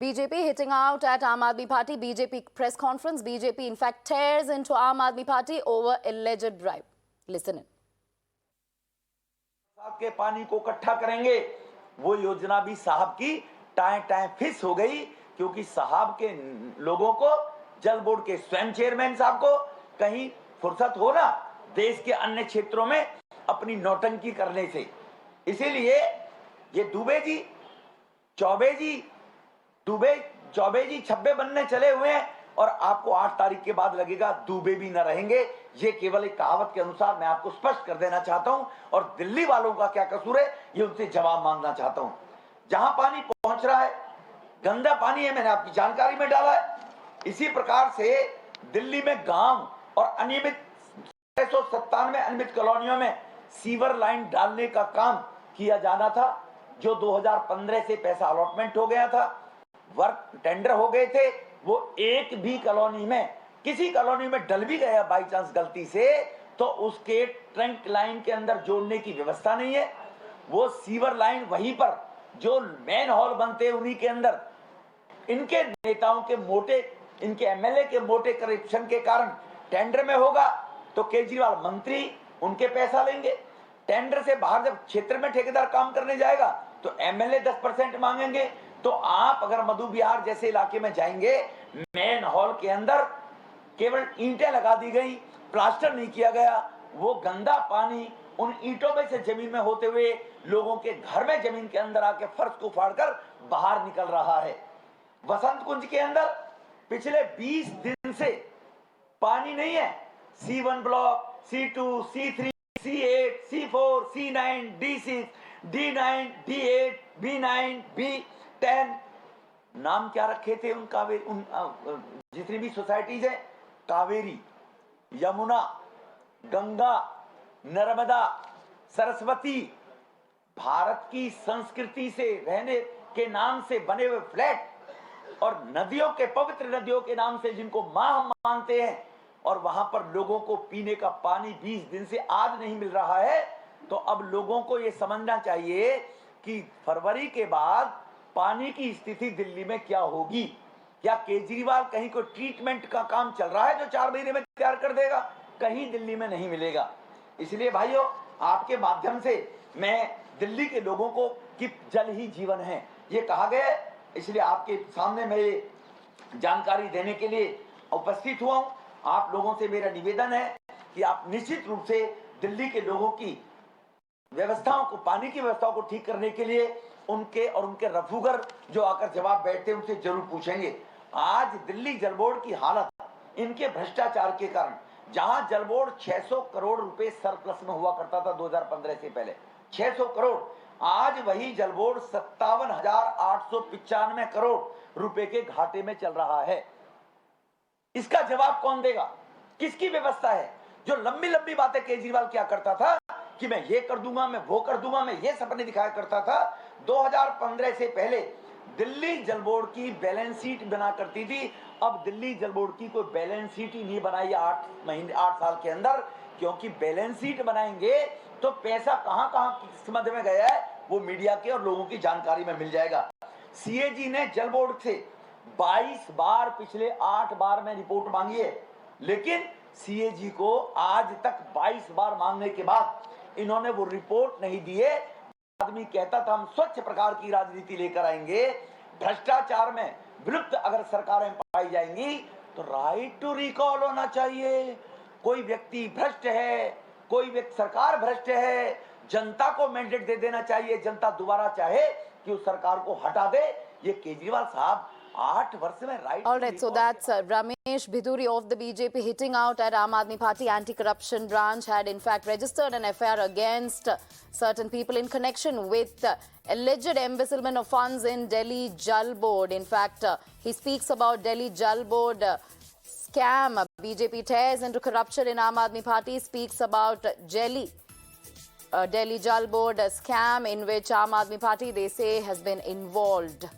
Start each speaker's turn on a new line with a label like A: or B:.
A: BJP hitting out at Aam Aadmi Party. BJP press conference. BJP in fact tears into Aam Aadmi Party over alleged bribe. Listen in.
B: साहब के पानी को इकट्ठा करेंगे, वो योजना भी साहब की टाइम टाइम फिस हो गई, क्योंकि साहब के लोगों को, जल बोर्ड के स्वयं चेयरमैन साहब को कहीं फुर्सत हो ना देश के अन्य क्षेत्रों में अपनी नौटंकी करने से। इसीलिए ये दुबे जी चौबे जी छब्बे बनने चले हुए हैं और आपको 8 तारीख के बाद लगेगा दुबे भी न रहेंगे। ये केवल एक कहावत के अनुसार मैं आपको स्पष्ट कर देना चाहता हूं, और दिल्ली वालों का क्या कसूर है ये उनसे जवाब मांगना चाहता हूं। जहां पानी पहुंच रहा है गंदा पानी है, मैंने आपकी जानकारी में डाला है। इसी प्रकार से दिल्ली में गांव और अनियमित 697 अनियमित कॉलोनियों में सीवर लाइन डालने का काम किया जाना था, जो 2015 से पैसा अलॉटमेंट हो गया था, वर्क टेंडर हो गए थे। वो एक भी कॉलोनी में, किसी कॉलोनी में डल भी गया बाई चांस गलती से, तो उसके ट्रंक लाइन के अंदर जोड़ने की व्यवस्था नहीं है। वो सीवर लाइन वहीं पर जो मेन हॉल बनते हैं उन्हीं के अंदर इनके नेताओं के मोटे, इनके एमएलए के मोटे करप्शन के कारण टेंडर में होगा, तो केजरीवाल मंत्री उनके पैसा लेंगे। टेंडर से बाहर जब क्षेत्र में ठेकेदार काम करने जाएगा तो एमएलए 10% मांगेंगे। तो आप अगर मधु विहार जैसे इलाके में जाएंगे, मेन हॉल के अंदर केवल ईंटें लगा दी गई, प्लास्टर नहीं किया गया। वो गंदा पानी उन ईंटों में से जमीन में होते हुए लोगों के घर में जमीन के अंदर आके फर्श को फाड़कर बाहर निकल रहा है। वसंत कुंज के अंदर पिछले 20 दिन से पानी नहीं है। C1 block, C2, C3, C8, C4, C9, D6, D9, D8, B9, B10, नाम क्या रखे थे उन कावेरी, उन जितनी भी सोसाइटीज है, कावेरी, यमुना, गंगा, नर्मदा, सरस्वती, भारत की संस्कृति से रहने के नाम से बने हुए फ्लैट और नदियों के, पवित्र नदियों के नाम से जिनको मां हम मानते हैं, और वहां पर लोगों को पीने का पानी 20 दिन से आज नहीं मिल रहा है। तो अब लोगों को यह समझना चाहिए कि फरवरी के बाद पानी की स्थिति दिल्ली में क्या होगी। क्या केजरीवाल कहीं कोई ट्रीटमेंट का काम चल रहा है जो 4 महीने में तैयार कर देगा? कहीं दिल्ली में नहीं मिलेगा। इसलिए भाइयों, आपके माध्यम से मैं दिल्ली के लोगों को कि जल ही जीवन है ये कहा गया है, इसलिए आपके सामने मैं जानकारी देने के लिए उपस्थित हुआ हूं। आप लोगों से मेरा निवेदन है कि आप निश्चित रूप से दिल्ली के लोगों की व्यवस्थाओं को, पानी की व्यवस्थाओं को ठीक करने के लिए उनके और उनके रफूगर जो आकर जवाब बैठते हैं उनसे जरूर पूछेंगे। आज दिल्ली जल बोर्ड की हालत इनके भ्रष्टाचार के कारण, जहां जल बोर्ड 600 करोड़ रुपए सरप्लस में हुआ करता था 2015 से पहले, 600 करोड़, आज वही जल बोर्ड 57,895 करोड़ रुपए के घाटे में चल रहा है। इसका जवाब कौन देगा? किसकी व्यवस्था है? जो लंबी लंबी बातें केजरीवाल क्या करता था कि मैं ये कर दूंगा, मैं वो कर दूंगा, मैं ये सपने दिखाया करता था। 2015 से पहले दिल्ली जल बोर्ड की बैलेंस शीट बना करती थी। अब दिल्ली जल बोर्ड की कोई बैलेंस शीट ही नहीं बनाई 8 साल के अंदर, क्योंकि बैलेंस शीट बनाएंगे तो पैसा कहां कहां किस मध्य में गया है वो मीडिया के और लोगों की जानकारी में मिल जाएगा। सीएजी ने जल बोर्ड से 22 बार, पिछले 8 बार में रिपोर्ट मांगी है, लेकिन सीएजी को आज तक 22 बार मांगने के बाद इन्होंने वो रिपोर्ट नहीं दी है। आदमी कहता था हम स्वच्छ प्रकार की राजनीति लेकर आएंगे, भ्रष्टाचार में विलुप्त अगर सरकारें पाई जाएंगी तो राइट टू रिकॉल होना चाहिए। कोई व्यक्ति भ्रष्ट है, कोई व्यक्ति, सरकार भ्रष्ट है, जनता को मैंडेट दे देना चाहिए, जनता दोबारा चाहे कि उस सरकार को हटा दे। ये केजरीवाल साहब 8 वर्ष में right.
A: All right, so that's Ramesh Biduri of the BJP hitting out at Aam Aadmi Party. Anti-corruption branch had in fact registered an FIR against certain people in connection with alleged embezzlement of funds in Delhi Jal Board. In fact, he speaks about Delhi Jal Board scam. BJP tears into corruption in Aam Aadmi Party, speaks about Delhi Jal Board scam in which Aam Aadmi Party, they say, has been involved.